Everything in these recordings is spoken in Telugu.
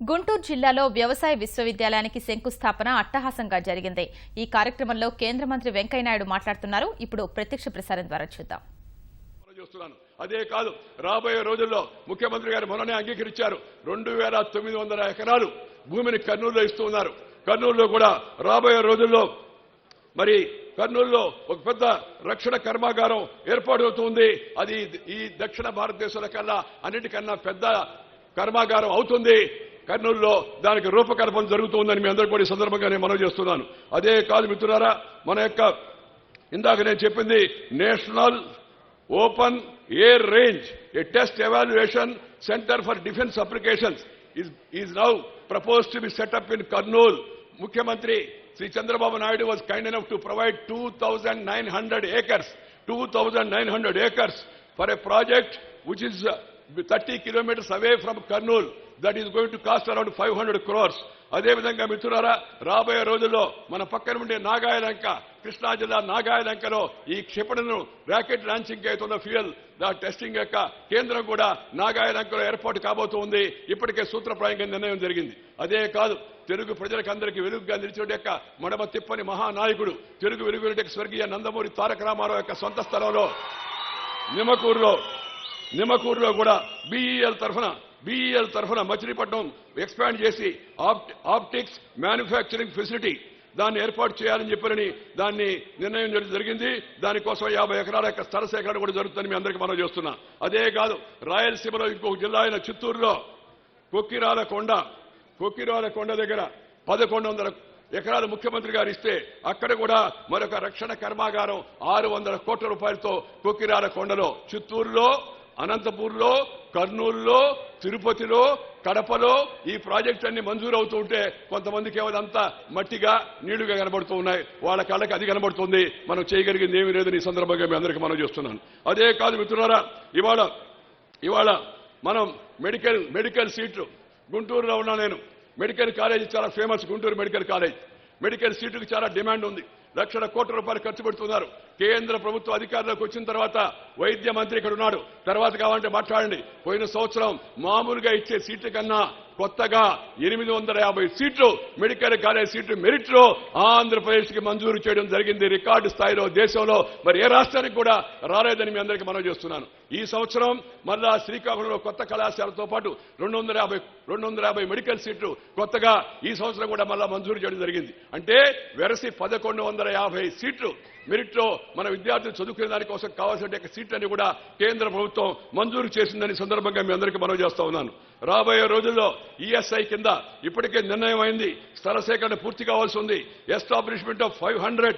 గుంటూరు జిల్లాలో వ్యవసాయ విశ్వవిద్యాలయానికి శంకుస్థాపన అట్టహాసంగా జరిగింది. ఈ కార్యక్రమంలో కేంద్ర మంత్రి వెంకయ్యనాయుడు మాట్లాడుతున్నారు. ఇప్పుడు ప్రత్యక్ష ప్రసారం ద్వారా చూద్దాం. అదే కాదు, రాబోయే రోజుల్లో ముఖ్యమంత్రి గారు మొన్ననే అంగీకరించారు 2900 ఎకరాలు భూమిని కర్నూలులో ఇస్తున్నారు. కర్నూలులో కూడా రాబోయే రోజుల్లో మరి కర్నూలులో ఒక పెద్ద రక్షణ కర్మాగారం ఏర్పాటవుతుంది. అది ఈ దక్షిణ భారతదేశంలో కన్నా అన్నిటికన్నా పెద్ద కర్మాగారం అవుతుంది. కర్నూలులో దానికి రూపకల్పన జరుగుతుందని మీ అందరూ కూడా ఈ సందర్భంగా నేను మనవి చేస్తున్నాను. అదే కాదు మిత్రులారా, మన యొక్క ఇందాక నేను చెప్పింది national open air range A test evaluation centre for defence applications is now proposed to be set up in Kurnool. Mukhyamantri Sri Chandrababu Naidu was kind enough to provide 2,900 acres for a project which is 30 kilometers away from Kurnool. That is going to cost around 500 crores. అదే విధంగా మిత్రులారా, రాబోయే రోజుల్లో మన పక్కన ఉండే నాగాయలంక, కృష్ణా జిల్లా నాగాయలంకలో ఈ క్షిపణులను రాకెట్ లాంచింగ్ అవుతున్న ఫ్యూయల్ టెస్టింగ్ యొక్క కేంద్రం కూడా నాగాయలంకలో ఏర్పాటు కాబోతుంది. ఇప్పటికే సూత్రప్రాయంగా నిర్ణయం జరిగింది. అదే కాదు, తెలుగు ప్రజలకు అందరికీ వెలుగుగా నిలిచిన యొక్క మడమ తిప్పని మహానాయకుడు, తెలుగు వెలుగు స్వర్గీయ నందమూరి తారక రామారావు యొక్క సొంత స్థలంలో నిమ్మకూరులో కూడా BEL తరఫున మచిలీపట్నం ఎక్స్పాండ్ చేసి ఆప్టిక్స్ మ్యానుఫ్యాక్చరింగ్ ఫెసిలిటీ దాన్ని ఏర్పాటు చేయాలని చెప్పని దాన్ని నిర్ణయం జరిగింది. దానికోసం 50 ఎకరాల యొక్క స్థల సేకరణ కూడా జరుగుతుందని మీ అందరికీ మనం చేస్తున్నా. అదే కాదు, రాయలసీమలో ఇంకొక జిల్లా అయిన చిత్తూరులో కొక్కిరాల కొండ దగ్గర 1100 ఎకరాలు ముఖ్యమంత్రి గారు ఇస్తే అక్కడ కూడా మరొక రక్షణ కర్మాగారం 600 కోట్ల రూపాయలతో కొక్కిరాల కొండలో, చిత్తూరులో, అనంతపూర్లో, కర్నూలులో, తిరుపతిలో, కడపలో ఈ ప్రాజెక్టు అన్ని మంజూరు అవుతూ ఉంటే కొంతమందికి ఏమంతా మట్టిగా నీళ్లుగా కనబడుతూ ఉన్నాయి. వాళ్ళ కళ్ళకి అది కనబడుతుంది. మనం చేయగలిగింది ఏమీ లేదని ఈ సందర్భంగా మీ అందరికీ మనం చేస్తున్నాను. అదే కాదు మిత్రులారా, ఇవాళ మనం మెడికల్ సీట్లు గుంటూరులో ఉన్నా. నేను మెడికల్ కాలేజీ చాలా ఫేమస్. గుంటూరు మెడికల్ సీటుకు చాలా డిమాండ్ ఉంది. 1,00,00,000 కోట్ల రూపాయలు ఖర్చు పెడుతున్నారు. కేంద్ర ప్రభుత్వ అధికారంలోకి వచ్చిన తర్వాత వైద్య మంత్రి ఇక్కడ ఉన్నాడు, తర్వాత కావాలంటే మాట్లాడండి. పోయిన సంవత్సరం మామూలుగా ఇచ్చే సీట్ల కన్నా కొత్తగా 850 సీట్లు మెడికల్ కాలేజ్ సీట్లు మెరిట్ లో ఆంధ్రప్రదేశ్ కి మంజూరు చేయడం జరిగింది. రికార్డు స్థాయిలో దేశంలో మరి ఏ రాష్ట్రానికి కూడా రాలేదని మీ అందరికీ మనం చేస్తున్నాను. ఈ సంవత్సరం మళ్ళా శ్రీకాకుళంలో కొత్త కళాశాలతో పాటు 250 మెడికల్ సీట్లు కొత్తగా ఈ సంవత్సరం కూడా మళ్ళా మంజూరు చేయడం జరిగింది. అంటే వెరసి 1150 సీట్లు మెరిట్ లో మన విద్యార్థులు చదువుకునే దానికోసం కావాల్సిన సీట్లన్నీ కూడా కేంద్ర ప్రభుత్వం మంజూరు చేసిందని సందర్భంగా మీ అందరికీ మనం చేస్తా ఉన్నాను. రాబోయే రోజుల్లో ESI కింద ఇప్పటికే నిర్ణయం అయింది. స్థల సేకరణ పూర్తి కావాల్సి ఉంది. Establishment of 500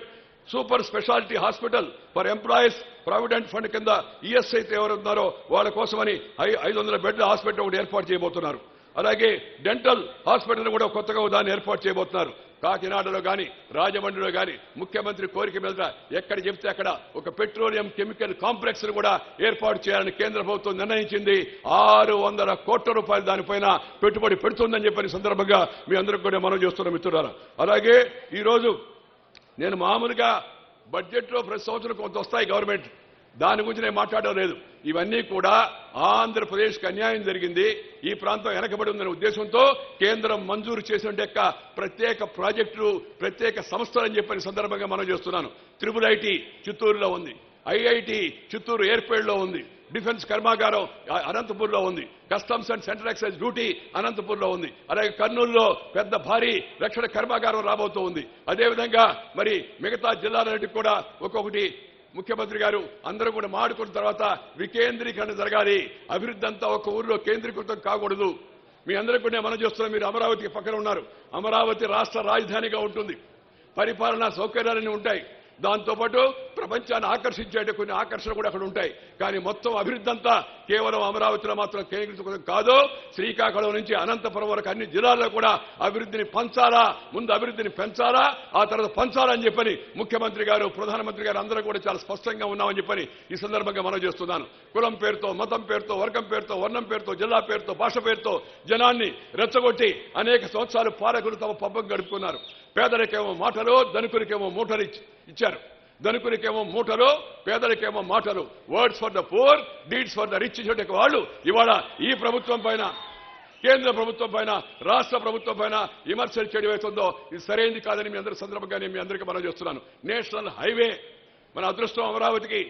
super speciality hospital for employees provident fund కింద ESI ఎవరున్నారో వాళ్ళ కోసమని 500 బెడ్ల హాస్పిటల్ ఒకటి ఏర్పాటు చేయబోతున్నారు. అలాగే డెంటల్ హాస్పిటల్ కూడా కొత్తగా దాన్ని ఏర్పాటు చేయబోతున్నారు. కాకినాడలో గాని రాజమండ్రిలో గాని ముఖ్యమంత్రి కోరిక మీద ఎక్కడ చెప్తే అక్కడ ఒక పెట్రోలియం కెమికల్ కాంప్లెక్స్ ను కూడా ఏర్పాటు చేయాలని కేంద్ర ప్రభుత్వం నిర్ణయించింది. 600 కోట్ల రూపాయలు దానిపైన పెట్టుబడి పెడుతుందని చెప్పని సందర్భంగా మీ అందరికీ కూడా మనం చేస్తున్న మిత్రులారా. అలాగే ఈరోజు నేను మామూలుగా బడ్జెట్ లో ప్రతి సంవత్సరం కొంత వస్తాయి గవర్నమెంట్, దాని గురించి నేను మాట్లాడడం లేదు. ఇవన్నీ కూడా ఆంధ్రప్రదేశ్కి అన్యాయం జరిగింది, ఈ ప్రాంతం వెనకబడి ఉందనే ఉద్దేశంతో కేంద్రం మంజూరు చేసిన ప్రత్యేక ప్రాజెక్టులు, ప్రత్యేక సంస్థలని చెప్పని సందర్భంగా మనం చేస్తున్నాను. IIIT చిత్తూరులో ఉంది, IIT చిత్తూరు ఎయిర్పోర్ట్ లో ఉంది, డిఫెన్స్ కర్మాగారం అనంతపూర్లో ఉంది, customs and central excise duty అనంతపూర్లో ఉంది. అలాగే కర్నూలులో పెద్ద భారీ రక్షణ కర్మాగారం రాబోతూ ఉంది. అదేవిధంగా మరి మిగతా జిల్లాలన్నిటికీ కూడా ఒక్కొక్కటి ముఖ్యమంత్రి గారు అందరూ కూడా మాడుకున్న తర్వాత వికేంద్రీకరణ జరగాలి. అభివృద్ధి అంతా ఒక ఊరిలో కేంద్రీకృతం కాకూడదు. మీ అందరికీ కూడా మనం చూస్తున్నాం. మీరు అమరావతికి పక్కన ఉన్నారు. అమరావతి రాష్ట్ర రాజధానిగా ఉంటుంది. పరిపాలనా సౌకర్యాలన్నీ ఉంటాయి. దాంతోపాటు ప్రపంచాన్ని ఆకర్షించే కొన్ని ఆకర్షణలు కూడా అక్కడ ఉంటాయి. కానీ మొత్తం అభివృద్ధి అంతా కేవలం అమరావతిలో మాత్రం కేంద్రీకృతం కాదు. శ్రీకాకుళం నుంచి అనంతపురం వరకు అన్ని జిల్లాల్లో కూడా అభివృద్ధిని పంచాలా, ముందు అభివృద్ధిని పెంచాలా, ఆ తర్వాత పంచాలని చెప్పని ముఖ్యమంత్రి గారు, ప్రధానమంత్రి గారు అందరూ కూడా చాలా స్పష్టంగా ఉన్నామని చెప్పని ఈ సందర్భంగా మనం చేస్తున్నాను. కులం పేరుతో, మతం పేరుతో, వర్గం పేరుతో, వర్ణం పేరుతో, జిల్లా పేరుతో, భాష పేరుతో జనాన్ని రెచ్చగొట్టి అనేక సంవత్సరాలు పాలకులు తమ పబ్బం గడుపుకున్నారు. పేదలకేమో మాటలు, ధనికులకేమో మూటలు ఇచ్చారు. ధనికునికేమో మూటలు, పేదలకేమో మాటలు. Words for the poor, deeds for the rich. వాళ్ళు ఇవాళ ఈ ప్రభుత్వం పైన కేంద్ర ప్రభుత్వం పైన రాష్ట్ర ప్రభుత్వం పైన విమర్శలు చేయడం అవుతుందో ఇది సరైనది కాదని మీ అందరి సందర్భంగా నేను మీ అందరికీ మనం చేస్తున్నాను. నేషనల్ హైవే మన అదృష్టం, అమరావతికి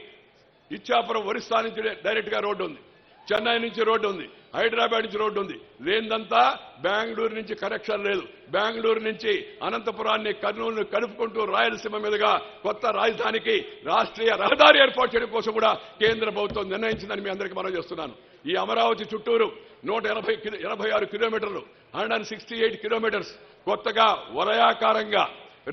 ఇచ్చాపురం ఒరిస్సా నుంచి డైరెక్ట్ గా రోడ్డు ఉంది, చెన్నై నుంచి రోడ్డు ఉంది, హైదరాబాద్ నుంచి రోడ్డు ఉంది. లేదంతా బెంగళూరు నుంచి కనెక్షన్ లేదు. బెంగళూరు నుంచి అనంతపురాన్ని కర్నూలును కలుపుకుంటూ రాయలసీమ మీదుగా కొత్త రాజధానికి రాష్ట్రీయ రహదారి ఏర్పాటు చేయడం కోసం కూడా కేంద్ర ప్రభుత్వం నిర్ణయించిందని మీ అందరికీ మనం చేస్తున్నాను. ఈ అమరావతి చుట్టూరు 186 కిలోమీటర్లు 168 కిలోమీటర్స్ కొత్తగా వలయాకారంగా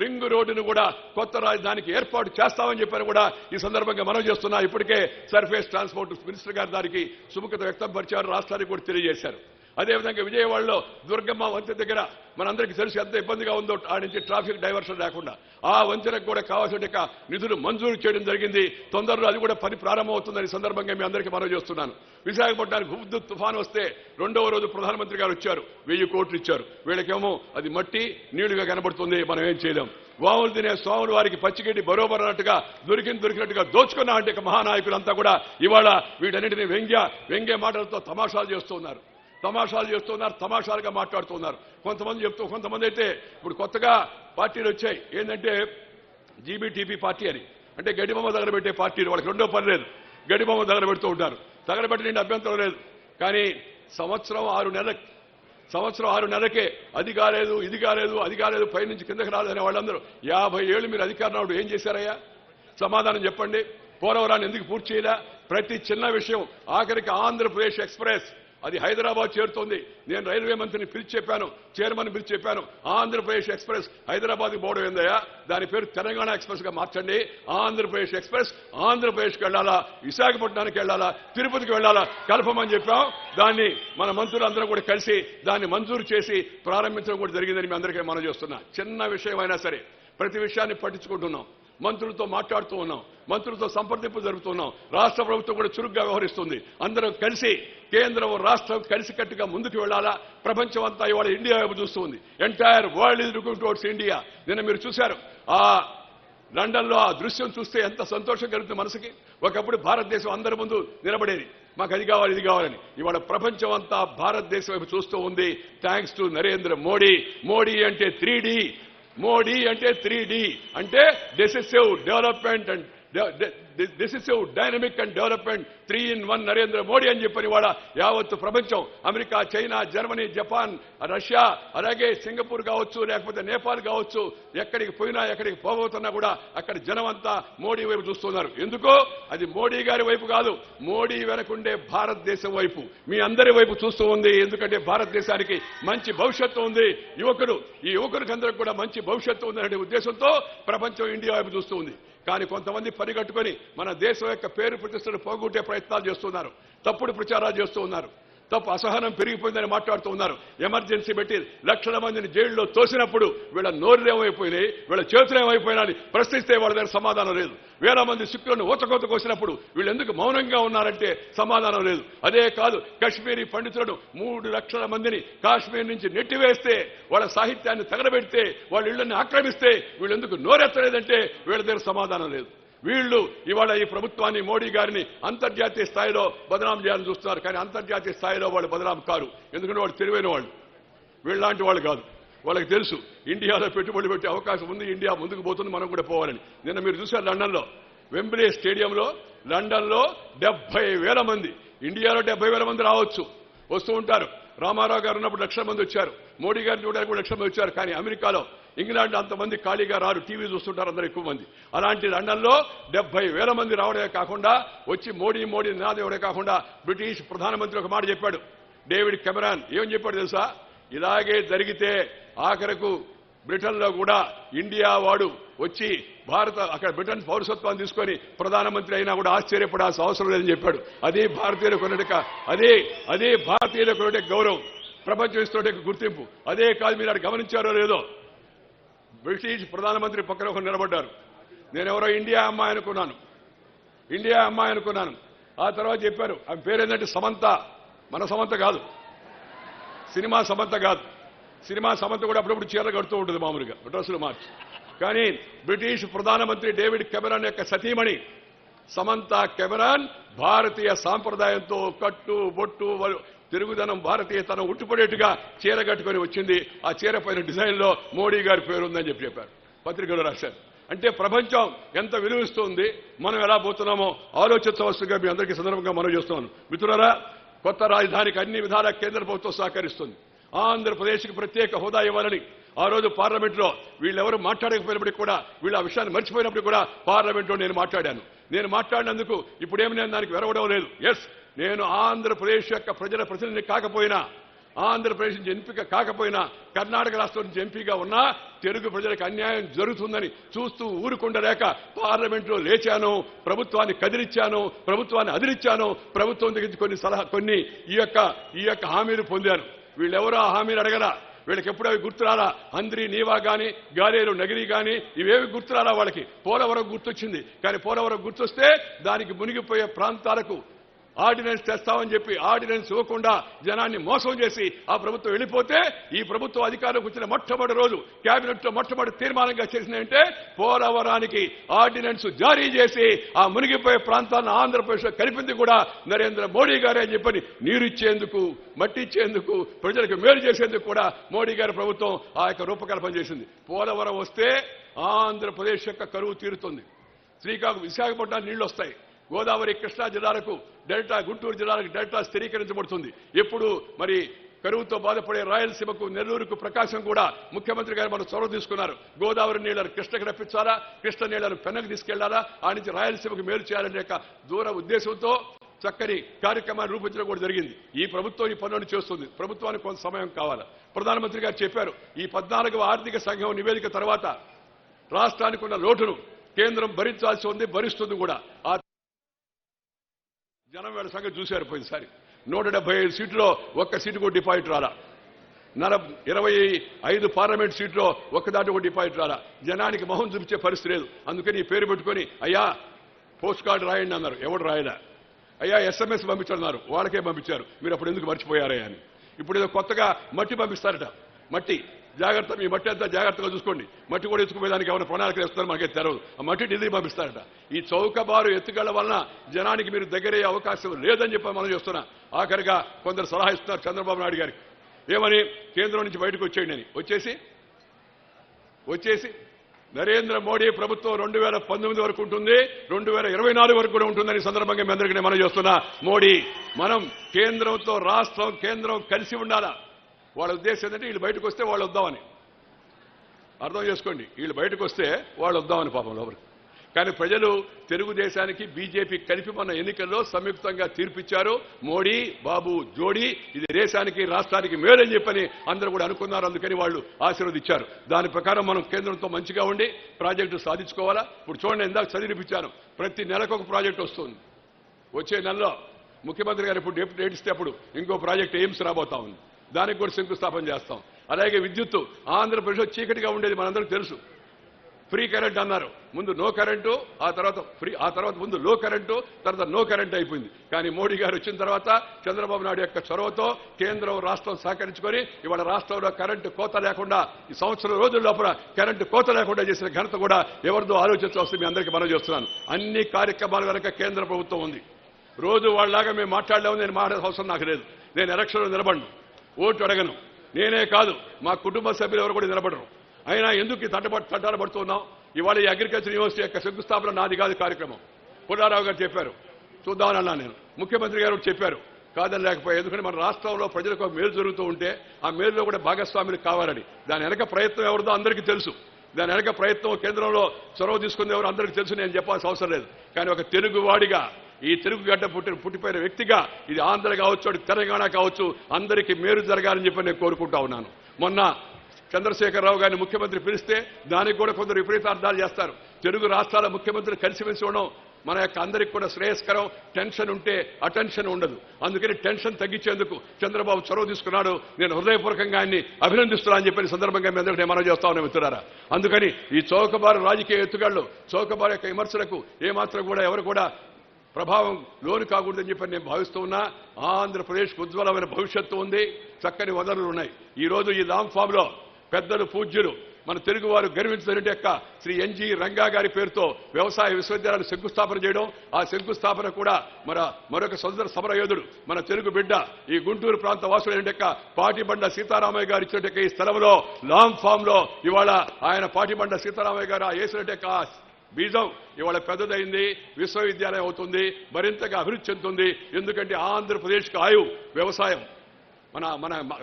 రింగ్ రోడ్డును కూడా కొత్త రాజధానికి ఏర్పాటు చేస్తామని చెప్పారు కూడా ఈ సందర్భంగా మనం చేస్తున్నా. ఇప్పటికే సర్ఫేస్ ట్రాన్స్పోర్ట్ మినిస్టర్ గారు దానికి సుముఖత వ్యక్తం పరిచారు, రాష్ట్రానికి కూడా తెలియజేశారు. అదేవిధంగా విజయవాడలో దుర్గమ్మ వంతెన దగ్గర మనందరికీ తెలిసి ఎంత ఇబ్బందిగా ఉందో ఆ నుంచి ట్రాఫిక్ డైవర్షన్ లేకుండా ఆ వంతెనకు కూడా కావాల్సిన నిధులు మంజూరు చేయడం జరిగింది. తొందరలో అది కూడా పని ప్రారంభమవుతుందని సందర్భంగా మీ అందరికీ మనం చేస్తున్నాను. విశాఖపట్నానికి హుద్హుద్ తుఫాను వస్తే రెండవ రోజు ప్రధానమంత్రి గారు వచ్చారు, 1000 కోట్లు ఇచ్చారు. వీళ్ళకేమో అది మట్టి నీళ్లుగా కనబడుతుంది, మనం ఏం చేయలేం. వాములు తినే స్వాములు వారికి పచ్చిగడ్డి బరోబర్ అన్నట్టుగా దొరికినట్టుగా దోచుకున్నా అంటే మహానాయకులంతా కూడా ఇవాళ వీటన్నింటినీ వ్యంగ్య మాటలతో తమాషాలు చేస్తున్నారు, తమాషాలుగా మాట్లాడుతున్నారు. కొంతమంది అయితే ఇప్పుడు కొత్తగా పార్టీలు వచ్చాయి. ఏంటంటే జీబీటీపీ పార్టీ అని, అంటే గడ్డిబొమ్మ దగ్గర పెట్టే పార్టీలు. వాళ్ళకి రెండో పని లేదు, గడ్డిబొమ్మ దగ్గర పెడుతూ ఉంటారు. తగలబెట్టలేని అభ్యంతరం లేదు. కానీ సంవత్సరం 6 నెలలకే అది కాలేదు, ఇది కాలేదు, అది కాలేదు, పైనుంచి కిందకి రాలేదనే వాళ్ళందరూ 50 ఏళ్ళు మీరు అధికారంలో ఏం చేశారయ్యా? సమాధానం చెప్పండి. పోలవరాన్ని ఎందుకు పూర్తి చేయలే? ప్రతి చిన్న విషయం, ఆఖరికి ఆంధ్రప్రదేశ్ ఎక్స్ప్రెస్ అది హైదరాబాద్ చేరుతోంది. నేను రైల్వే మంత్రిని పిలిచి చెప్పాను, చైర్మన్ పిలిచి చెప్పాను, ఆంధ్రప్రదేశ్ ఎక్స్ప్రెస్ హైదరాబాద్కి పోవడం ఏందయ్యా, దాని పేరు తెలంగాణ ఎక్స్ప్రెస్ గా మార్చండి. ఆంధ్రప్రదేశ్ ఎక్స్ప్రెస్ ఆంధ్రప్రదేశ్కి వెళ్లాలా, విశాఖపట్నానికి వెళ్లాలా, తిరుపతికి వెళ్లాలా కలపమని చెప్పాం. దాన్ని మన మంత్రులందరూ కూడా కలిసి దాన్ని మంజూరు చేసి ప్రారంభించడం కూడా జరిగిందని మీ అందరికీ మనం చేస్తున్నా. చిన్న విషయమైనా సరే ప్రతి విషయాన్ని పట్టించుకుంటున్నాం, మంత్రులతో మాట్లాడుతూ ఉన్నాం, మంత్రులతో సంప్రదింపు జరుపుతున్నాం. రాష్ట్ర ప్రభుత్వం కూడా చురుగ్గా వ్యవహరిస్తుంది. అందరూ కలిసి కేంద్రం రాష్ట్రం కలిసికట్టుగా ముందుకు వెళ్లాలా. ప్రపంచం అంతా ఇవాళ ఇండియా వైపు చూస్తుంది. Entire world is looking towards India. నిన్న మీరు చూశారు ఆ లండన్లో ఆ దృశ్యం చూస్తే ఎంత సంతోషం కలుగుతుంది మనసుకి. ఒకప్పుడు భారతదేశం అందరి ముందు నిలబడేది, మాకు అది కావాలి ఇది కావాలని. ఇవాళ ప్రపంచం అంతా భారతదేశం వైపు చూస్తూ ఉంది. Thanks to Narendra Modi. మోడీ అంటే 3D, మోడీ అంటే 3D అంటే decisive development and decisive dynamic and development 3-in-1 Narendra Modi అని చెప్పని వాడ యావత్తు ప్రపంచం, America, China, Germany, Japan, Russia, అలాగే సింగపూర్ కావచ్చు, లేకపోతే నేపాల్ కావచ్చు, ఎక్కడికి పోయినా ఎక్కడికి పోబోతున్నా కూడా అక్కడ జనం అంతా మోడీ వైపు చూస్తున్నారు. ఎందుకో అది మోడీ గారి వైపు కాదు, మోడీ వెనకుండే భారతదేశం వైపు, మీ అందరి వైపు చూస్తూ ఉంది. ఎందుకంటే భారతదేశానికి మంచి భవిష్యత్తు ఉంది. ఈ యువకులకు అందరికి కూడా మంచి భవిష్యత్తు ఉందనే ఉద్దేశంతో ప్రపంచం ఇండియా వైపు చూస్తూ ఉంది. కానీ కొంతమంది పరిగట్టుకొని మన దేశం యొక్క పేరు ప్రతిష్టలు పోగొట్టే ప్రయత్నాలు చేస్తున్నారు, తప్పుడు ప్రచారాలు చేస్తూ ఉన్నారు, అసహనం పెరిగిపోయిందని మాట్లాడుతూ ఉన్నారు. ఎమర్జెన్సీ పెట్టి లక్షల మందిని జైల్లో తోసినప్పుడు వీళ్ళ నోర్లు ఏమైపోయినాయి, వీళ్ళ చేతులు ఏమైపోయినాయని ప్రశ్నిస్తే వాళ్ళ దగ్గర సమాధానం లేదు. వేల మంది సిక్కులను ఊచకోత కోసినప్పుడు వీళ్ళు ఎందుకు మౌనంగా ఉన్నారంటే సమాధానం లేదు. అదే కాదు, కశ్మీరీ పండితులను 3 లక్షల మందిని కాశ్మీర్ నుంచి నెట్టివేస్తే, వాళ్ళ సాహిత్యాన్ని తగలబెడితే, వాళ్ళ ఇళ్లని ఆక్రమిస్తే వీళ్ళు ఎందుకు నోరెత్తలేదంటే వీళ్ళ దగ్గర సమాధానం లేదు. వీళ్ళు ఇవాళ ఈ ప్రభుత్వాన్ని, మోడీ గారిని అంతర్జాతీయ స్థాయిలో బదనాం చేయాలని చూస్తున్నారు. కానీ అంతర్జాతీయ స్థాయిలో వాళ్ళు బదనాం కారు. ఎందుకంటే వాళ్ళు తెలివైన వాళ్ళు, వీళ్ళలాంటి వాళ్ళు కాదు. వాళ్ళకి తెలుసు ఇండియాలో పెట్టుబడి పెట్టే అవకాశం ఉంది, ఇండియా ముందుకు పోతుంది, మనం కూడా పోవాలని. నిన్న మీరు చూశారు లండన్లో వెంబ్లీ స్టేడియంలో, లండన్లో 70,000 మంది, ఇండియాలో 70,000 మంది రావచ్చు, వస్తూ ఉంటారు. రామారావు గారు ఉన్నప్పుడు 1,00,000 మంది వచ్చారు, మోడీ గారిని చూడడానికి కూడా 1,00,000 మంది వచ్చారు. కానీ అమెరికాలో, ఇంగ్లాండ్ అంతమంది ఖాళీగా రారు, టీవీ చూస్తుంటారు అందరూ ఎక్కువ మంది. అలాంటి లండన్లో 70,000 మంది రావడమే కాకుండా వచ్చి మోడీ నినాదేవడే కాకుండా బ్రిటిష్ ప్రధానమంత్రి ఒక మాట చెప్పాడు, డేవిడ్ కెమెరాన్. ఏమని చెప్పాడు తెలుసా? ఇలాగే జరిగితే ఆఖరకు బ్రిటన్లో కూడా ఇండియా వాడు వచ్చి అక్కడ బ్రిటన్ పౌరసత్వాన్ని తీసుకొని ప్రధానమంత్రి అయినా కూడా ఆశ్చర్యపడాల్సిన అవసరం లేదని చెప్పాడు. అదే భారతీయులకు కొనటే గౌరవం, ప్రపంచం ఇస్తుంటే గుర్తింపు. అదే కాదు, మీరు అక్కడ గమనించారో లేదో, బ్రిటిష్ ప్రధానమంత్రి పక్కన ఒకరు నిలబడ్డారు. నేనెవరో ఇండియా అమ్మాయి అనుకున్నాను. ఆ తర్వాత చెప్పారు ఆమె పేరేంటంటే సమంత. మన సమంత కాదు, సినిమా సమంత కాదు. సినిమా సమంత కూడా అప్పుడప్పుడు చీరలు కడుతూ ఉంటుంది మామూలుగా, డ్రెస్సులు మార్చి. కానీ బ్రిటిష్ ప్రధానమంత్రి డేవిడ్ కెమెరాన్ యొక్క సతీమణి సమంత కెమెరాన్ భారతీయ సాంప్రదాయంతో కట్టు బొట్టు తెలుగుదనం భారతీయతనం ఉట్టుపడేట్టుగా చీర కట్టుకొని వచ్చింది. ఆ చీర పైన డిజైన్లో మోడీ గారి పేరు ఉందని చెప్పారు, పత్రికలో రాశారు. అంటే ప్రపంచం ఎంత విలువిస్తుంది, మనం ఎలా పోతున్నామో ఆలోచించవలసిందిగా మీ అందరికీ సందర్భంగా మనం చేస్తున్నాను. మిత్రులారా, కొత్త రాజధానికి అన్ని విధాలా కేంద్ర ప్రభుత్వం సహకరిస్తుంది. ఆంధ్రప్రదేశ్కి ప్రత్యేక హోదా ఇవ్వాలని ఆ రోజు పార్లమెంట్లో వీళ్ళెవరు మాట్లాడకపోయినప్పటికీ కూడా, వీళ్ళు ఆ విషయాన్ని మర్చిపోయినప్పుడు కూడా పార్లమెంట్లో నేను మాట్లాడాను. నేను మాట్లాడినందుకు ఇప్పుడేమి నేను దానికి వెరవడం లేదు. ఎస్, నేను ఆంధ్రప్రదేశ్ యొక్క ప్రజల ప్రతినిధి కాకపోయినా, ఆంధ్రప్రదేశ్ నుంచి ఎంపిక కాకపోయినా, కర్ణాటక రాష్ట్రం నుంచి ఎంపీగా ఉన్నా తెలుగు ప్రజలకు అన్యాయం జరుగుతుందని చూస్తూ ఊరుకుండలేక పార్లమెంట్లో లేచాను, ప్రభుత్వాన్ని కదిలిచ్చాను, ప్రభుత్వాన్ని అదిలిచ్చాను, ప్రభుత్వం దగ్గర కొన్ని ఈ యొక్క హామీలు పొందాను. వీళ్ళెవరో ఆ హామీలు అడగరా, వీళ్ళకి ఎప్పుడు అవి గుర్తురాలా. అంద్రి నీవా గాని, గాలేరు నగిరి గాని ఇవేవి గుర్తురాలా వాళ్ళకి. పోలవరం గుర్తొచ్చింది, కానీ పోలవరం గుర్తొస్తే దానికి మునిగిపోయే ప్రాంతాలకు ఆర్డినెన్స్ తెస్తామని చెప్పి ఆర్డినెన్స్ ఇవ్వకుండా జనాన్ని మోసం చేసి ఆ ప్రభుత్వం వెళ్ళిపోతే, ఈ ప్రభుత్వం అధికారంలోకి వచ్చిన మొట్టమొదటి రోజు కేబినెట్ లో మొట్టమొదటి తీర్మానంగా చేసిందంటే పోలవరానికి ఆర్డినెన్స్ జారీ చేసి ఆ మునిగిపోయే ప్రాంతాలను ఆంధ్రప్రదేశ్ లో కలిపింది కూడా నరేంద్ర మోడీ గారే అని చెప్పని నీరిచ్చేందుకు, మట్టిచ్చేందుకు, ప్రజలకు మేలు చేసేందుకు కూడా మోడీ గారి ప్రభుత్వం ఆ యొక్క రూపకల్పన చేసింది. పోలవరం వస్తే ఆంధ్రప్రదేశ్ యొక్క కరువు తీరుతుంది. విశాఖపట్నం నీళ్లు వస్తాయి. గోదావరి కృష్ణా జిల్లాలకు డెల్టా, గుంటూరు జిల్లాలకు డెల్టా స్థిరీకరించబడుతుంది. ఎప్పుడు మరి కరువుతో బాధపడే రాయలసీమకు, నెల్లూరుకు, ప్రకాశం కూడా ముఖ్యమంత్రి గారు మనం చొరవ తీసుకున్నారు. గోదావరి నీళ్లను కృష్ణకి రప్పించాలా, కృష్ణ నీళ్లను పెన్నకు తీసుకెళ్లాలా, ఆ నుంచి రాయలసీమకు మేలు చేయాలనే యొక్క దూర ఉద్దేశంతో చక్కని కార్యక్రమాన్ని రూపొందించడం కూడా జరిగింది. ఈ ప్రభుత్వం ఈ పనులను చేస్తుంది. ప్రభుత్వానికి కొంత సమయం కావాలి. ప్రధానమంత్రి గారు చెప్పారు, ఈ 14వ ఆర్థిక సంఘం నివేదిక తర్వాత రాష్ట్రానికి ఉన్న లోటును కేంద్రం భరించాల్సి ఉంది, భరిస్తుంది కూడా. ఆ జనం వేళ సంగతి చూశారు. పోయినసారి 175 సీట్లో ఒక్క సీటు కూడా డిపాజిట్ రాలా. 25 పార్లమెంట్ సీట్లో ఒక్కదాటి కూడా డిపాజిట్ రాలా. జనానికి మొహం చూపించే పరిస్థితి లేదు. అందుకని ఈ పేరు పెట్టుకొని అయ్యా పోస్ట్ కార్డు రాయండి అన్నారు, ఎవడు రాయడా. అయ్యా SMS పంపించారన్నారు, వాళ్ళకే పంపించారు. మీరు అప్పుడు ఎందుకు మర్చిపోయారా అని. ఇప్పుడు ఏదో కొత్తగా మట్టి పంపిస్తారట. మట్టి జాగ్రత్త, మీ మట్టి అంతా జాగ్రత్తగా చూసుకోండి. మట్టి కూడా ఎత్తుకుపోయేదానికి ఏమైనా ప్రణాళికలు వేస్తున్నారు మనకే తెరవదు. ఆ మట్టి ఢిల్లీ పంపిస్తారట. ఈ చౌకబారు ఎత్తుగళ్ల వలన జనానికి మీరు దగ్గరయ్యే అవకాశం లేదని చెప్పి మనం చేస్తున్నా. ఆఖరిగా కొందరు సలహా ఇస్తున్నారు చంద్రబాబు నాయుడు గారికి. ఏమని? కేంద్రం నుంచి బయటకు వచ్చేయండి అని. వచ్చేసి నరేంద్ర మోడీ ప్రభుత్వం 2019 వరకు ఉంటుంది, 2024 వరకు కూడా ఉంటుందని సందర్భంగా మీ అందరికీ మనం చేస్తున్నా. మోడీ, మనం కేంద్రంతో రాష్ట్రం, కేంద్రం కలిసి ఉండాలా. వాళ్ళ ఉద్దేశం ఏంటంటే వీళ్ళు బయటకు వస్తే వాళ్ళు వద్దామని. అర్థం చేసుకోండి, వీళ్ళు బయటకు వస్తే వాళ్ళు వద్దామని పాపం లోపలికి. కానీ ప్రజలు తెలుగుదేశానికి, బీజేపీ కలిపి మన ఎన్నికల్లో సంయుక్తంగా తీర్పిచ్చారు. మోడీ బాబు జోడీ, ఇది దేశానికి, రాష్ట్రానికి మేలని చెప్పని అందరూ కూడా అనుకున్నారు. అందుకని వాళ్ళు ఆశీర్వదించారు. దాని ప్రకారం మనం కేంద్రంతో మంచిగా ఉండి ప్రాజెక్టు సాధించుకోవాలా. ఇప్పుడు చూడండి, ఇందాక చదివినిపించాను, ప్రతి నెలకు ఒక ప్రాజెక్టు వస్తుంది. వచ్చే నెలలో ముఖ్యమంత్రి గారు ఇప్పుడు డేట్ ఇస్తే అప్పుడు ఇంకో ప్రాజెక్టు ఎయిమ్స్ రాబోతా ఉంది. దానికి కూడా శంకుస్థాపన చేస్తాం. అలాగే విద్యుత్తు, ఆంధ్రప్రదేశ్ చీకటిగా ఉండేది మనందరికీ తెలుసు. ఫ్రీ కరెంట్ అన్నారు, ముందు నో కరెంటు, ఆ తర్వాత ఫ్రీ, ఆ తర్వాత ముందు లో కరెంటు, తర్వాత నో కరెంట్ అయిపోయింది. కానీ మోడీ గారు వచ్చిన తర్వాత చంద్రబాబు నాయుడు యొక్క చొరవతో కేంద్రం, రాష్ట్రం సహకరించుకొని ఇవాళ రాష్ట్రంలో కరెంటు కోత లేకుండా, ఈ సంవత్సరం రోజుల లోపల కరెంటు కోత లేకుండా చేసిన ఘనత కూడా ఎవరిదో ఆలోచించవలసి మీ అందరికీ మనం చేస్తున్నాను. అన్ని కార్యక్రమాల వెనక కేంద్ర ప్రభుత్వం ఉంది. రోజు వాళ్ళలాగా మేము మాట్లాడలేము, నేను మాట్లాడే అవసరం నాకు లేదు. నేను ఎలక్షన్లో నిలబడను, ఓటు అడగను. నేనే కాదు, మా కుటుంబ సభ్యులు ఎవరు కూడా నిలబడరు. అయినా ఎందుకు తట్టాలు పడుతున్నాం? ఇవాళ ఈ అగ్రికల్చర్ యూనివర్సిటీ యొక్క శంకుస్థాపన నాది కాదు కార్యక్రమం. పుల్లారావు గారు చెప్పారు, చూద్దామని అన్నా నేను. ముఖ్యమంత్రి గారు చెప్పారు, కాదని లేకపోయా. ఎందుకంటే మన రాష్ట్రంలో ప్రజలకు మేలు జరుగుతూ ఉంటే ఆ మేలులో కూడా భాగస్వాములు కావాలని. దాని వెనక ప్రయత్నం ఎవరిదో అందరికీ తెలుసు. దాని వెనక ప్రయత్నం కేంద్రంలో చొరవ తీసుకుంది ఎవరు అందరికీ తెలుసు, నేను చెప్పాల్సిన అవసరం లేదు. కానీ ఒక తెలుగువాడిగా, ఈ తెలుగు గడ్డ పుట్టిపోయిన వ్యక్తిగా, ఇది ఆంధ్ర కావచ్చు, తెలంగాణ కావచ్చు, అందరికీ మేలు జరగాలని చెప్పి నేను కోరుకుంటా ఉన్నాను. మొన్న చంద్రశేఖరరావు గారిని ముఖ్యమంత్రి పిలిస్తే దానికి కూడా కొందరు విపరీతార్థాలు చేస్తారు. తెలుగు రాష్ట్రాల ముఖ్యమంత్రులు కలిసిమెలిసి ఉండడం మన యొక్క అందరికి కూడా శ్రేయస్కరం. టెన్షన్ ఉంటే అటెన్షన్ ఉండదు. అందుకని టెన్షన్ తగ్గించేందుకు చంద్రబాబు చొరవ తీసుకున్నాడు. నేను హృదయపూర్వకంగా ఆయన్ని అభినందిస్తున్నా అని చెప్పిన సందర్భంగా మీ అందరికీ మనం చేస్తా ఉన్నాం మిత్రులారా. అందుకని ఈ చౌకబారు రాజకీయ ఎత్తుగాళ్ళు, చౌకబారు యొక్క విమర్శలకు ఏమాత్రం కూడా ఎవరు కూడా ప్రభావం లోను కాకూడదని చెప్పి నేను భావిస్తూ ఉన్నా. ఆంధ్రప్రదేశ్కు ఉజ్వలమైన భవిష్యత్తు ఉంది, చక్కని వనరులు ఉన్నాయి. ఈ రోజు ఈ లాంగ్ ఫామ్ లో పెద్దలు, పూజ్యులు మన తెలుగు వారు గర్వించినటువంటి యొక్క శ్రీ ఎన్జి రంగా గారి పేరుతో వ్యవసాయ విశ్వవిద్యాలయాలు శంకుస్థాపన చేయడం, ఆ శంకుస్థాపన కూడా మరొక స్వతంత్ర సమరయోధుడు మన తెలుగు బిడ్డ ఈ గుంటూరు ప్రాంత వాసులైన యొక్క పాటిబండ సీతారామయ్య గారు ఇచ్చినట్టు ఈ స్థలంలో లాంగ్ ఫామ్ లో ఇవాళ ఆయన పాటిబండ సీతారామయ్య గారు వేసినట్టు బీజం ఇవాళ పెద్దదైంది, విశ్వవిద్యాలయం అవుతుంది, మరింతగా అభివృద్ధి చెందుతుంది. ఎందుకంటే ఆంధ్రప్రదేశ్కి ఆయువు వ్యవసాయం.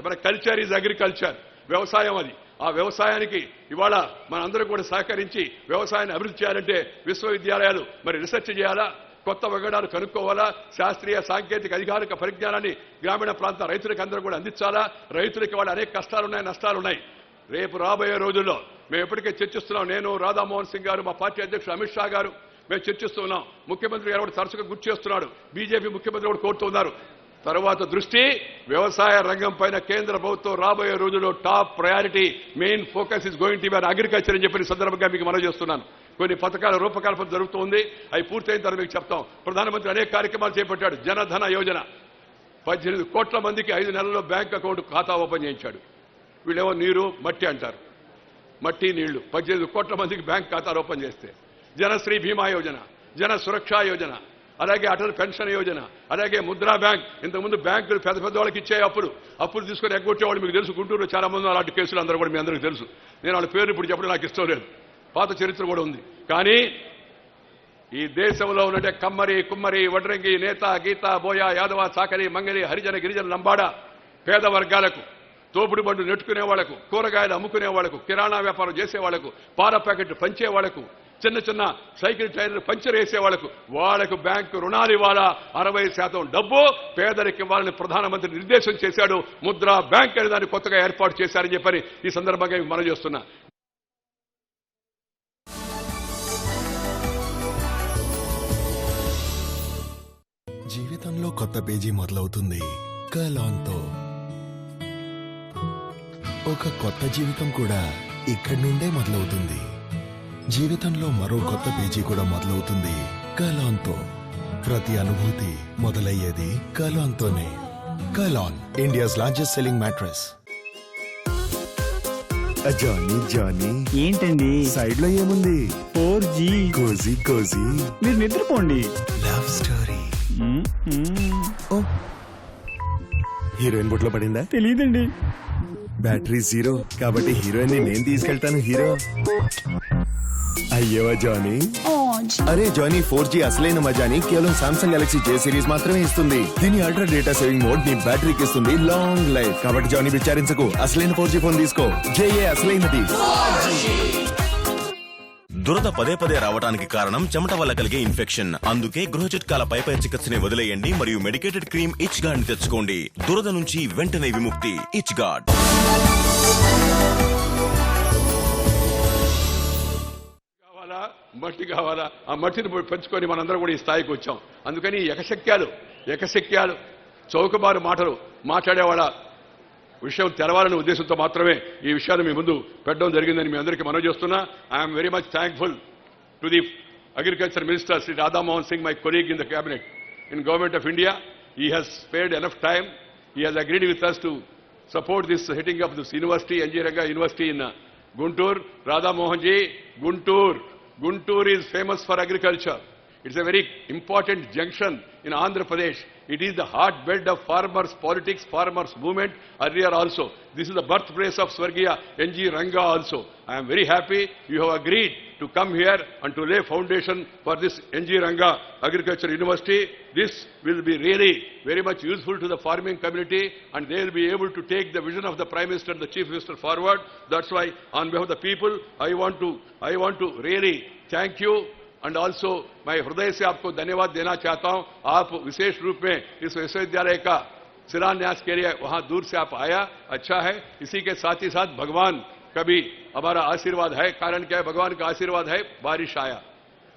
మన కల్చర్ ఈజ్ అగ్రికల్చర్, వ్యవసాయం అది. ఆ వ్యవసాయానికి ఇవాళ మనందరూ కూడా సహకరించి వ్యవసాయాన్ని అభివృద్ధి చేయాలంటే విశ్వవిద్యాలయాలు మరి రీసెర్చ్ చేయాలా, కొత్త వగడాలు కనుక్కోవాలా, శాస్త్రీయ సాంకేతిక అధికారిక పరిజ్ఞానాన్ని గ్రామీణ ప్రాంత రైతులకు అందరూ కూడా అందించాలా. రైతులకి వాళ్ళు అనేక కష్టాలున్నాయి, నష్టాలున్నాయి. రేపు రాబోయే రోజుల్లో మేము ఎప్పటికే చర్చిస్తున్నాం. నేను, రాధామోహన్ సింగ్ గారు, మా పార్టీ అధ్యక్షుడు అమిత్ షా గారు మేము చర్చిస్తున్నాం. ముఖ్యమంత్రి గారు కూడా తరచుగా గుర్తు చేస్తున్నాడు, బీజేపీ ముఖ్యమంత్రి కూడా కోరుతున్నారు. తర్వాత దృష్టి వ్యవసాయ రంగం పైన కేంద్ర ప్రభుత్వం రాబోయే రోజుల్లో top priority main focus is going to be on agriculture అని చెప్పిన సందర్భంగా మీకు మనవి చేస్తున్నాను. కొన్ని పథకాల రూపకల్పన జరుగుతోంది, అవి పూర్తయిన తర్వాత మీకు చెప్తాం. ప్రధానమంత్రి అనేక కార్యక్రమాలు చేపట్టాడు. జనధన యోజన 18 కోట్ల మందికి 5 నెలల్లో బ్యాంక్ అకౌంట్ ఖాతా ఓపెన్ చేయించాడు. వీళ్ళేమో నీరు మట్టి అంటారు, మట్టి నీళ్లు. 18 కోట్ల మందికి బ్యాంక్ ఖాతాలు ఓపెన్ చేస్తే జనశ్రీ బీమా యోజన, జన సురక్ష యోజన, అలాగే అటల్ పెన్షన్ యోజన, అలాగే ముద్రా బ్యాంక్. ఇంతకుముందు బ్యాంకులు పెద్ద పెద్ద వాళ్ళకి ఇచ్చే అప్పులు తీసుకొని ఎగ్గొట్టేవాళ్ళు మీకు తెలుసు. గుంటూరులో చాలా మంది అలాంటి కేసులు అందరూ కూడా మీ అందరికీ తెలుసు. నేను వాళ్ళ పేరు ఇప్పుడు చెప్పడం నాకు ఇష్టం లేదు, పాత చరిత్ర కూడా ఉంది. కానీ ఈ దేశంలో ఉన్నట్టే కమ్మరి, కుమ్మరి, వడ్రంగి, నేత, గీత, బోయ, యాదవ, చాకలి, మంగలి, హరిజన, గిరిజన, లంబాడ పేద వర్గాలకు, తోపుడు బండు నెట్టుకునే వాళ్లకు, కూరగాయలు అమ్ముకునే వాళ్లకు, కిరాణా వ్యాపారం చేసే వాళ్లకు, పాల ప్యాకెట్లు పంచే వాళ్లకు, చిన్న చిన్న సైకిల్ టైర్లు పంచర్ వేసే వాళ్లకు బ్యాంకు రుణాలు ఇవ్వాలా. 60% డబ్బు పేదరికి ఇవ్వాలని ప్రధానమంత్రి నిర్దేశం చేశాడు. ముద్రా బ్యాంక్ అనే దాన్ని కొత్తగా ఏర్పాటు చేశారని చెప్పని ఈ సందర్భంగా మనం చేస్తున్నా. జీవితంలో కొత్త పేజీ మొదలవుతుంది కలాన్తో. ఒక కొత్త జీవితం కూడా ఇక్కడి నుండే మొదలవుతుంది. జీవితంలో మరో కొత్త పేజీ కూడా మొదలవుతుంది కలాన్తో. ప్రతి అనుభూతి మొదలయ్యేది కలాన్తోనే. Kurlon, India's largest selling mattress. Johnny ఏంటండి సైడ్ లో ఏముంది? 4G. Cozy cozy. మీరు నిద్రపోండి. Love story. ఓ, హీరోయిన్ బొట్లో పడిందా? తెలియదండి. బ్యాటరీ 0 కాబట్టి హీరోయిన్ నేను తీసుకెళ్తాను. హీరో అయ్యవా జానీ. అరే జానీ, 4G అసలైన మజాని కేవలం సామ్సంగ్ గెలాక్సీ J సిరీస్ మాత్రమే ఇస్తుంది. దీని అల్ట్రా డేటా సేవింగ్ మోడ్ నీ బ్యాటరీకి ఇస్తుంది లాంగ్ లైఫ్. కాబట్టి జానీ విచారించకు, అసలైన 4G ఫోన్ తీసుకో. JA అసలైనది. దురద పదే పదే రావడానికి కారణం చెమట వల్ల కలిగే ఇన్ఫెక్షన్. అందుకే గృహ చిట్కాల పై చికిత్సని వదిలేయండి మరియు మెడికేటెడ్ క్రీమ్ ఇచ్ గార్డ్ ని తెచ్చుకోండి. దురద నుంచి వెంటనే విముక్తి. ఇచ్ గార్డ్. మట్టి కావాలా, ఆ మట్టిని పెంచుకొని మనందరం కూడా ఈ స్థాయికి వచ్చాం. అందుకని ఎకశక్యాలు చౌకబారు మాటలు మాట్లాడేవాళ్ళ విషయం తెరవాలనే ఉద్దేశంతో మాత్రమే ఈ విషయాన్ని మీ ముందు పెట్టడం జరిగిందని మీ అందరికీ మనవి చేస్తున్నా. I'm very much thankful to the agriculture minister Shri Radha Mohan Singh, my colleague in the cabinet in government of India. He has spared enough time. He has agreed with us to support this setting of this university, NG Ranga University in Guntur. Radha Mohan ji, Guntur is famous for agriculture. It's a very important junction in Andhra Pradesh. It is the heartbed of farmers' politics, farmers' movement earlier also. This is the birthplace of Swargiya NG Ranga also. I am very happy you have agreed to come here and to lay foundation for this NG Ranga Agriculture University. This will be really very much useful to the farming community, and they will be able to take the vision of the Prime Minister and the Chief Minister forward. That's why on behalf of the people, I want to really thank you. And also मैं हृदय से आपको धन्यवाद देना चाहता हूं. आप विशेष रूप में इस विश्वविद्यालय का शिलान्यास के लिए वहां दूर से आप आया, अच्छा है. इसी के साथ ही साथ भगवान का भी हमारा आशीर्वाद है. कारण क्या है? भगवान का आशीर्वाद है. बारिश आया,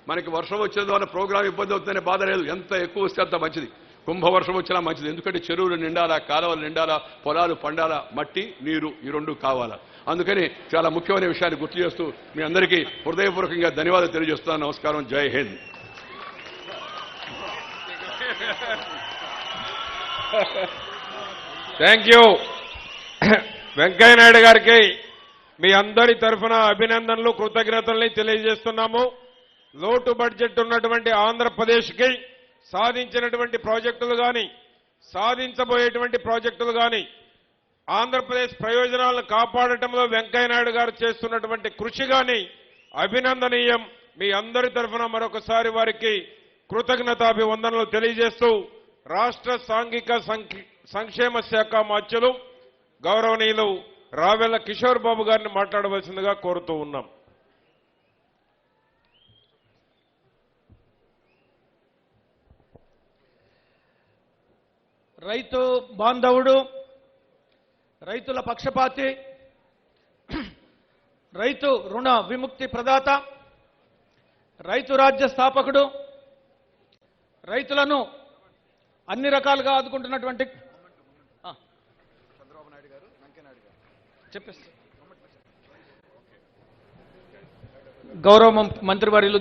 మనకి వర్షం వచ్చేది వల్ల ప్రోగ్రామ్ ఇబ్బంది అవుతుందనే బాధ లేదు. ఎంత ఎక్కువ వస్తే అంత మంచిది. కుంభవర్షం వచ్చినా మంచిది. ఎందుకంటే చెరువులు నిండాలా, కాలువలు నిండాలా, పొలాలు పండాలా, మట్టి నీరు ఈ రెండు కావాలా. అందుకని చాలా ముఖ్యమైన విషయాన్ని గుర్తు చేస్తూ మీ అందరికీ హృదయపూర్వకంగా ధన్యవాదాలు తెలియజేస్తున్నాను. నమస్కారం. జై హింద్. Thank you. వెంకయ్య నాయుడు గారికి మీ అందరి తరఫున అభినందనలు కృతజ్ఞతల్ని తెలియజేస్తున్నాము. లోటు బడ్జెట్ ఉన్నటువంటి ఆంధ్రప్రదేశ్కి సాధించినటువంటి ప్రాజెక్టులు కానీ సాధించబోయేటువంటి ప్రాజెక్టులు కానీ ఆంధ్రప్రదేశ్ ప్రయోజనాలను కాపాడటంలో వెంకయ్యనాయుడు గారు చేస్తున్నటువంటి కృషి కానీ అభినందనీయం. మీ అందరి తరఫున మరొకసారి వారికి కృతజ్ఞతాభివందనలు తెలియజేస్తూ రాష్ట్ర సాంఘిక సంక్షేమ శాఖ మంత్రులు గౌరవనీయులు రావెల కిషోర్ బాబు గారిని మాట్లాడవలసిందిగా కోరుతూ ఉన్నాం. రైతు బాంధవుడు, రైతుల పక్షపాతి, రైతు రుణ విముక్తి ప్రదాత, రైతు రాజ్య స్థాపకుడు, రైతులను అన్ని రకాలుగా ఆదుకుంటున్నటువంటి చెప్పేసి గౌరవ మంత్రివర్యులు